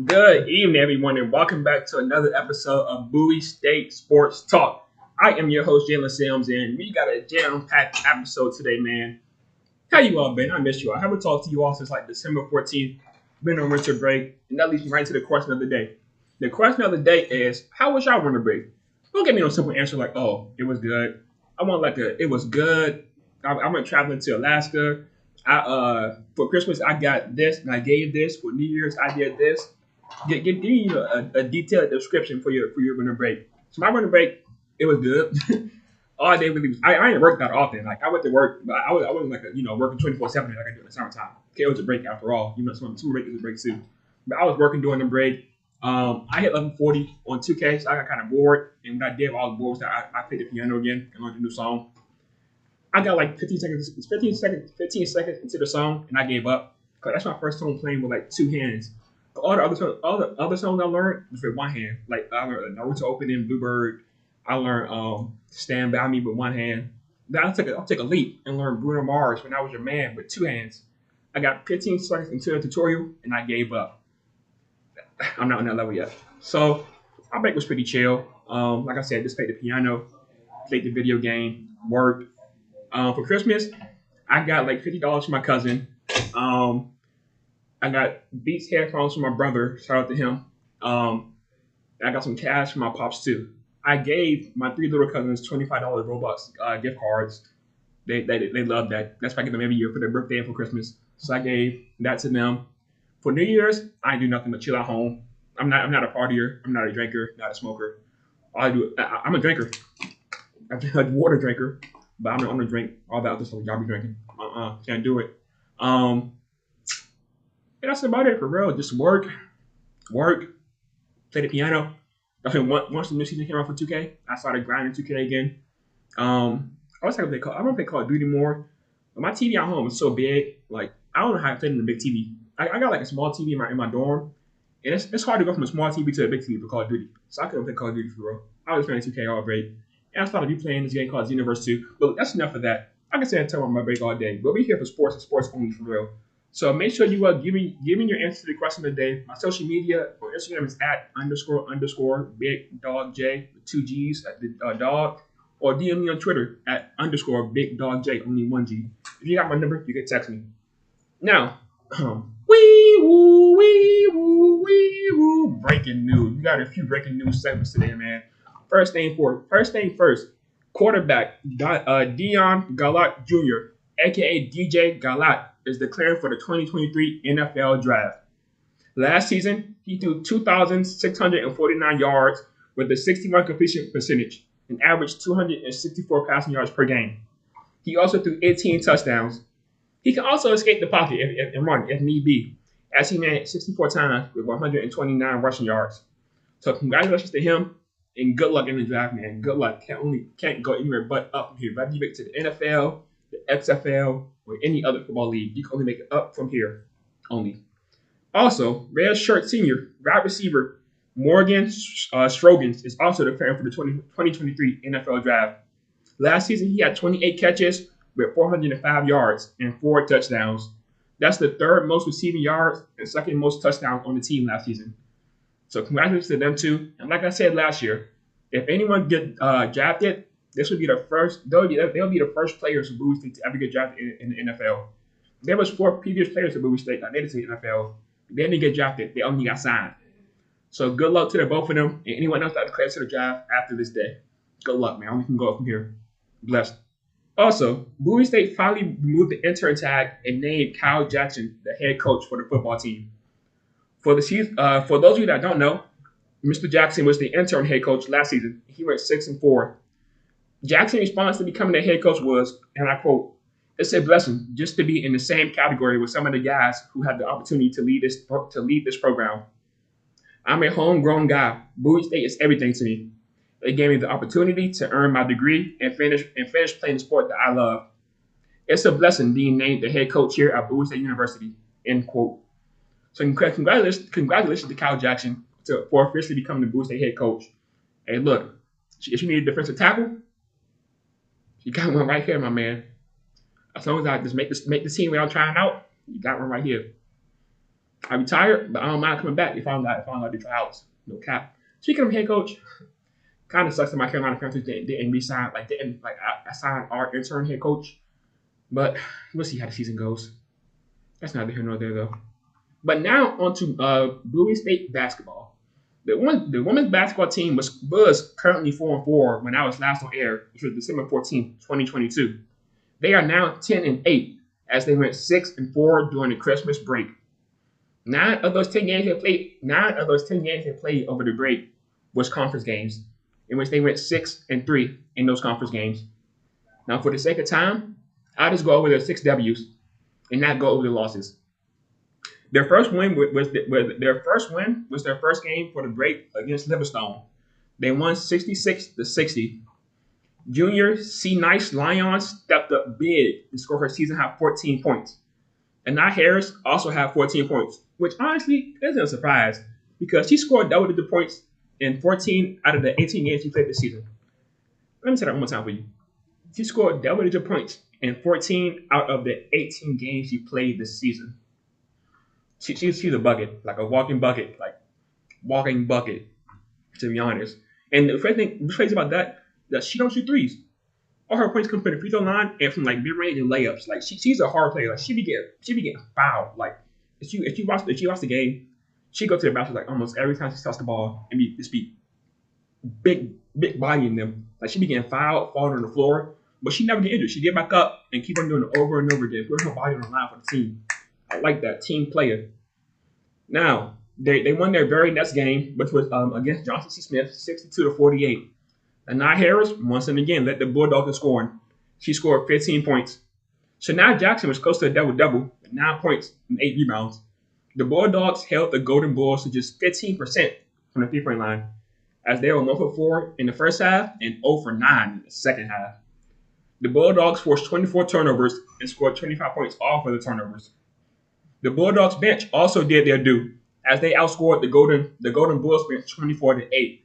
Good evening, everyone, and welcome back to another episode of Bowie State Sports Talk. I am your host, Jalen Sims, and we got a jam-packed episode today, man. How you all been? I missed you all. I haven't talked to you all since like December 14th. Been on winter break, and that leads me right to the question of the day. The question of the day is, how was y'all winter break? Don't give me no simple answer like, oh, it was good. I want it was good. I went traveling to Alaska. For Christmas I got this and I gave this. For New Year's I did this. Give me a detailed description for your winter break. So my winter break, it was good. All day really was. I didn't work that often. Like I went to work, but I wasn't like working 24/7 like I do in the summertime. Okay, it was a break after all. Some break is a break too. But I was working during the break. I hit level 40 on 2K, so I got kind of bored. And what I did while I was bored was that I played the piano again and learned a new song. I got like 15 seconds into the song, and I gave up. Cause that's my first song playing with like two hands. All the other songs I learned was with one hand. Like I learned Naruto Opening, Bluebird. I learned Stand By Me with one hand. Then I'll take a leap and learn Bruno Mars When I Was Your Man with two hands. I got 15 seconds into the tutorial and I gave up. I'm not on that level yet. So my break was pretty chill. Like I said, just played the piano, played the video game, worked. For Christmas, I got like $50 from my cousin. Um, I got Beats headphones from my brother. Shout out to him. I got some cash from my pops too. I gave my three little cousins $25 Robux gift cards. They love that. That's why I get them every year for their birthday and for Christmas. So I gave that to them. For New Year's, I didn't do nothing but chill at home. I'm not a partier. I'm not a drinker. Not a smoker. I'm a drinker. I'm a water drinker, but I'm not gonna drink all that other stuff y'all be drinking. Can't do it. Um, and that's about it for real. Just work, play the piano. Once the new season came out for 2K, I started grinding 2K again. I don't play Call of Duty more. But my TV at home is so big. Like I don't know how I play in the big TV. I got like a small TV in my dorm, and it's hard to go from a small TV to a big TV for Call of Duty. So I couldn't play Call of Duty for real. I was playing 2K all break, and I started playing this game called Xenoverse 2. But that's enough of that. I can say I tell on my break all day, but we're here for sports and sports only for real. So make sure you give me your answer to the question of the day. My social media on Instagram is at underscore big dog J with two G's at the dog, or DM me on Twitter at underscore big dog J, only one G. If you got my number, you can text me. Now, wee woo, wee woo, wee woo. Breaking news. We got a few breaking news segments today, man. First thing first. Quarterback Dion Galat Jr., aka DJ Galat, is declared for the 2023 NFL Draft. Last season, he threw 2,649 yards with a 61 completion percentage and averaged 264 passing yards per game. He also threw 18 touchdowns. He can also escape the pocket and run if need be, as he managed 64 times with 129 rushing yards. So congratulations to him, and good luck in the draft, man. Good luck. Can't go anywhere but up from here. Whether you make it to the NFL, the XFL, or any other football league, you can only make it up from here only. Also, Red Shirt Senior wide receiver Morgan Strogans is also declared for the 2023 NFL Draft. Last season, he had 28 catches with 405 yards and 4 touchdowns. That's the third most receiving yards and second most touchdowns on the team last season. So congratulations to them too. And like I said last year, if anyone get drafted, this would be the first. They'll be the first players from Bowie State to ever get drafted in the NFL. There was 4 previous players from Bowie State that made it to the NFL. They didn't get drafted. They only got signed. So good luck to the both of them and anyone else that declares to the draft after this day. Good luck, man. We can go up from here. Blessed. Also, Bowie State finally removed the intern tag and named Kyle Jackson the head coach for the football team. For those of you that don't know, Mr. Jackson was the interim head coach last season. He went 6-4. Jackson's response to becoming the head coach was, and I quote, "It's a blessing just to be in the same category with some of the guys who had the opportunity to lead this program. I'm a homegrown guy. Bowie State is everything to me. They gave me the opportunity to earn my degree and finish playing the sport that I love. It's a blessing being named the head coach here at Bowie State University." End quote. So congratulations to Kyle Jackson for officially becoming the Bowie State head coach. Hey, look, if you need a defensive tackle, you got one right here, my man. As long as I just make the team without trying out, you got one right here. I retired, but I don't mind coming back if I'm not to tryouts. No cap. Speaking of head coach, kind of sucks that my Carolina Panthers didn't re-sign. Like didn't like I signed our intern head coach, but we'll see how the season goes. That's neither here nor there though. But now on to Bowie State basketball. The women's basketball team was currently 4-4 when I was last on air, which was December 14th, 2022. They are now 10-8 as they went 6-4 during the Christmas break. Nine of those 10 games they played over the break was conference games, in which they went 6-3 in those conference games. Now, for the sake of time, I'll just go over their 6 W's and not go over the losses. Their first win was their first game for the break against Livingstone. They won 66-60. Junior C. Nice Lions stepped up big and scored her season high 14 points. And Nye Harris also had 14 points, which honestly isn't a surprise because she scored double-digit points in 14 out of the 18 games she played this season. Let me say that one more time for you. She scored double-digit points in 14 out of the 18 games she played this season. She's a bucket, like a walking bucket, to be honest. And the crazy about that she don't shoot threes. All her points come from the free throw line and from like mid range and layups. Like she's a hard player. Like she be getting fouled. Like if you watch the game, she go to the basket like almost every time she touches the ball and be big body in them. Like she be getting fouled, falling on the floor, but she never get injured. She get back up and keep on doing it over and over again, putting her body on the line for the team. I like that team player. Now they won their very next game, which was against Johnson C. Smith, 62-48. And Nye Harris, once and again, led the Bulldogs in scoring. She scored 15 points. Shania Jackson was close to a double-double with 9 points and 8 rebounds. The Bulldogs held the Golden Bulls to just 15% from the three-point line, as they were 1-for-4 in the first half and 0-for-9 in the second half. The Bulldogs forced 24 turnovers and scored 25 points off of the turnovers. The Bulldogs bench also did their due, as they outscored the Golden Bulls bench 24-8.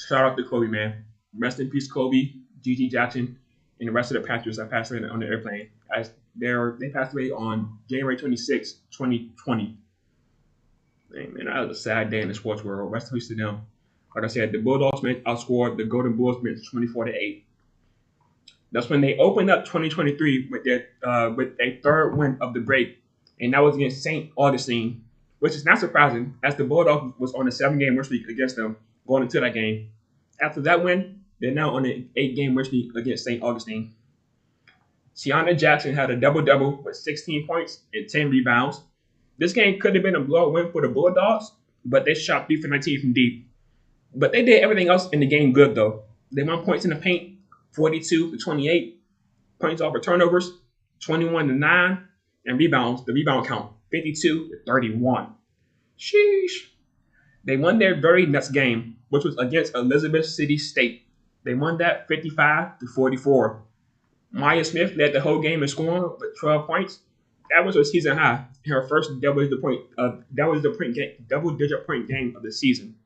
Shout out to Kobe, man. Rest in peace, Kobe, Gigi Jackson, and the rest of the Panthers that passed away on the airplane, as they passed away on January 26, 2020. Man, that was a sad day in the sports world. Rest in peace to them. Like I said, the Bulldogs bench outscored the Golden Bulls bench 24-8. That's when they opened up 2023 with a third win of the break, and that was against St. Augustine, which is not surprising, as the Bulldogs was on a 7-game win streak against them going into that game. After that win, they're now on an 8-game win streak against St. Augustine. Tiana Jackson had a double-double with 16 points and 10 rebounds. This game could have been a blowout win for the Bulldogs, but they shot 3 for 19 from deep. But they did everything else in the game good, though. They won points in the paint, 42-28, points off of turnovers, 21-9, and rebounds, the rebound count, 52-31. Sheesh. They won their very next game, which was against Elizabeth City State. They won that 55-44. Maya Smith led the whole game in scoring with 12 points. That was her season high, her first double-digit point game of the season.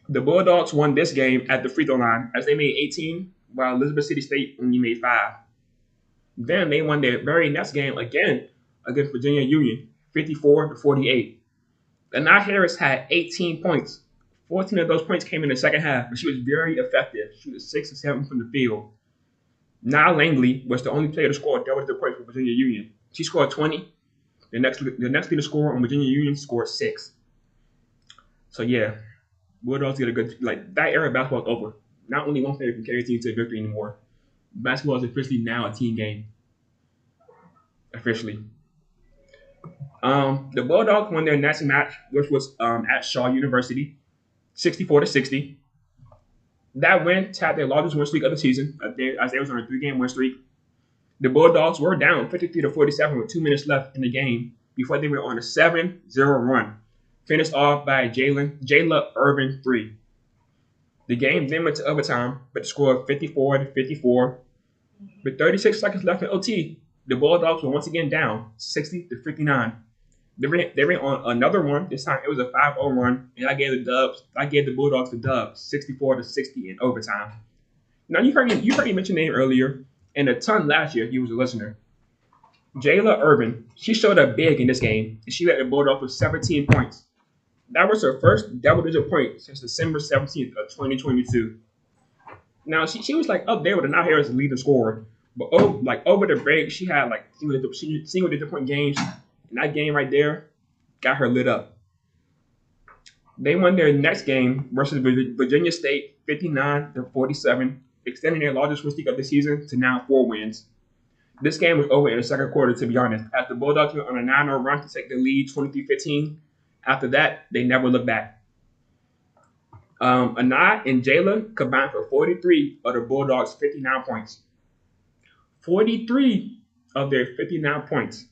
The Bulldogs won this game at the free throw line as they made 18, while Elizabeth City State only made 5. Then they won their very next game again against Virginia Union, 54-48. Anna Harris had 18 points. 14 of those points came in the second half, but she was very effective. She was 6 or 7 from the field. Nia Langley was the only player to score double-digit points for Virginia Union. She scored 20. The next leader scorer on Virginia Union scored 6. So yeah, Bulldogs get a good that era of basketball is over. Not only one player can carry a team to victory anymore. Basketball is officially now a team game. Officially. The Bulldogs won their next match, which was at Shaw University, 64-60. That win tapped their largest win streak of the season, as they was on a 3-game win streak. The Bulldogs were down 53-47 with 2 minutes left in the game before they went on a 7-0 run, finished off by Jayla Irvin 3. The game then went to overtime, but the score of 54-54. With 36 seconds left in OT, the Bulldogs were once again down 60-59. They ran on another run. This time it was a 5-0 run, and I gave the Bulldogs the dub, 64-60 in overtime. Now you heard me mention name earlier, and a ton last year. He was a listener. Jayla Irvin, she showed up big in this game, and she led the Bulldogs with 17 points. That was her first double-digit point since December 17th of 2022. Now she was like up there with the Now Harris leading scorer, but over the break she had like single digit point games, and that game right there got her lit up. They won their next game versus Virginia State 59-47, extending their largest win streak of the season to now 4 wins. This game was over in the second quarter, to be honest, as the Bulldogs went on a 9-0 run to take the lead 23-15. After that, they never looked back. Anai and Jayla combined for 43 of the Bulldogs' 59 points. 43 of their 59 points.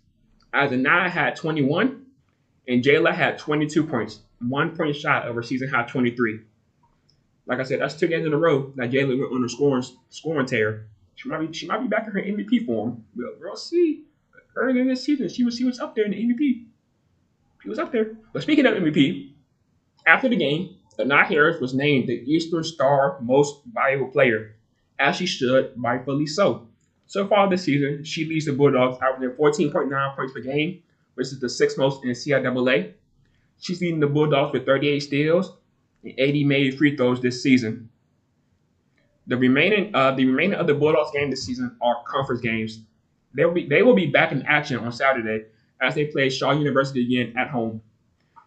As Anai had 21 and Jayla had 22 points, 1 point shot of her season high 23. Like I said, that's 2 games in a row that Jayla went on a scoring tear. She might be back in her MVP form. We'll see. Earlier this season, she was up there in the MVP. She was up there. But speaking of MVP, after the game, Anai Harris was named the Eastern Star Most Valuable Player, as she should, rightfully so. So far this season, she leads the Bulldogs averaging 14.9 points per game, which is the 6th most in the CIAA. She's leading the Bulldogs with 38 steals and 80 made free throws this season. The remaining of the Bulldogs game this season are conference games. They will be back in action on Saturday as they play Shaw University again at home.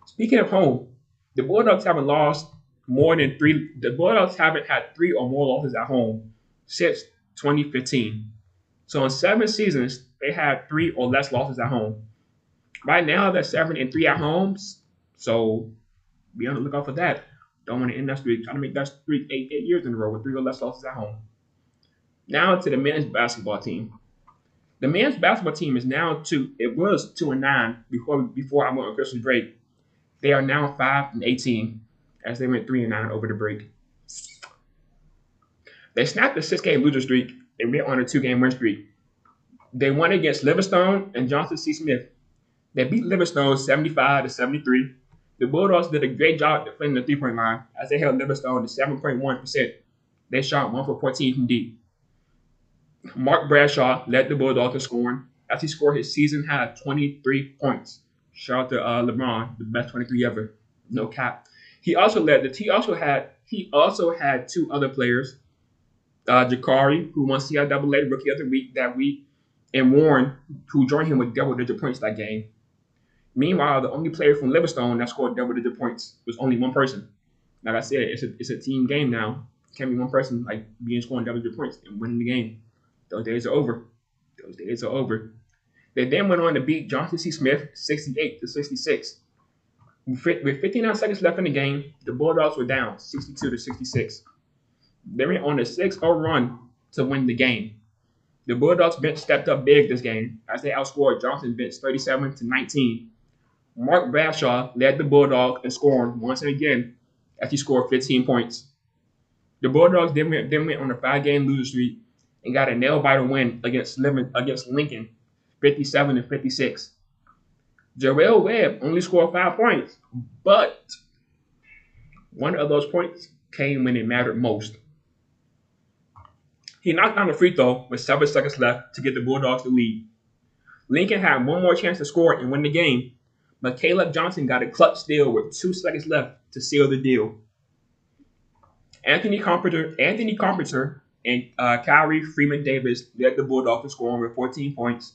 Speaking of home, the Bulldogs haven't lost more than 3. The Bulldogs haven't had 3 or more losses at home since 2015. So in 7 seasons, they had 3 or less losses at home. Right now, they're 7-3 at home. So be on the lookout for that. Don't want to end that streak. Trying to make that streak 8 years in a row with 3 or less losses at home. Now to the men's basketball team. The men's basketball team is now 2. It was 2-9 before I went on Christmas break. They are now 5-18 as they went 3-9 over the break. They snapped a 6-game loser streak and went on a 2-game win streak. They won against Livingstone and Johnson C. Smith. They beat Livingstone 75-73. The Bulldogs did a great job defending the 3-point line as they held Livingstone to 7.1%. They shot 1 for 14 from deep. Mark Bradshaw led the Bulldogs in scoring as he scored his season high 23 points. Shout out to LeBron, the best 23 ever. No cap. He also had 2 other players, Jakari, who won CIAA Rookie of the Week that week, and Warren, who joined him with double-digit points that game. Meanwhile, the only player from Livingstone that scored double-digit points was only one person. Like I said, it's a team game now. It can't be one person scoring double-digit points and winning the game. Those days are over. They then went on to beat Johnson C. Smith 68-66. With 59 seconds left in the game, the Bulldogs were down 62-66. They went on a 6-0 run to win the game. The Bulldogs bench stepped up big this game as they outscored Johnson bench 37-19. Mark Bradshaw led the Bulldogs in scoring once and again as he scored 15 points. The Bulldogs then went on a 5-game losing streak and got a nail-biter win against Lincoln, 57-56. Jarrell Webb only scored 5 points, but one of those points came when it mattered most. He knocked down a free throw with 7 seconds left to get the Bulldogs the lead. Lincoln had one more chance to score and win the game, but Caleb Johnson got a clutch steal with 2 seconds left to seal the deal. Anthony Carpenter and Kyrie Freeman Davis led the Bulldogs in scoring with 14 points.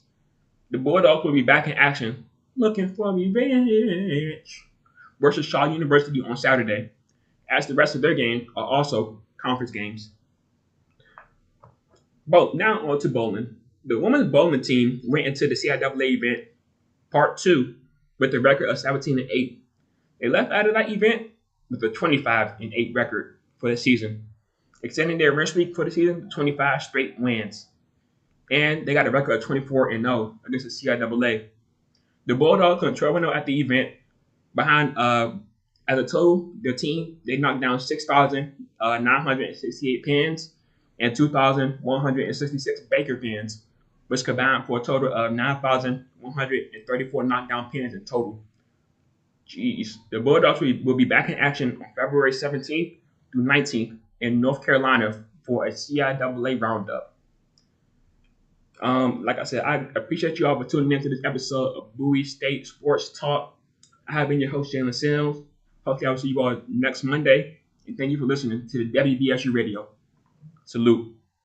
The Bulldogs will be back in action, looking for revenge, versus Shaw University on Saturday, as the rest of their games are also conference games. Now on to bowling. The women's bowling team went into the CIAA event, Part 2, with a record of 17-8. They left out of that event with a 25-8 record for the season, extending their win streak for the season to 25 straight wins. And they got a record of 24-0 against the CIAA. The Bulldogs went 12-0 at the event. Behind, as a total, their team, they knocked down 6,968 pins and 2,166 Baker pins, which combined for a total of 9,134 knockdown pins in total. Jeez. The Bulldogs will be back in action on February 17th through 19th in North Carolina for a CIAA roundup. Like I said, I appreciate you all for tuning in to this episode of Bowie State Sports Talk. I have been your host, Jalen Sims. Hopefully, I'll see you all next Monday. And thank you for listening to the WBSU Radio. Salute.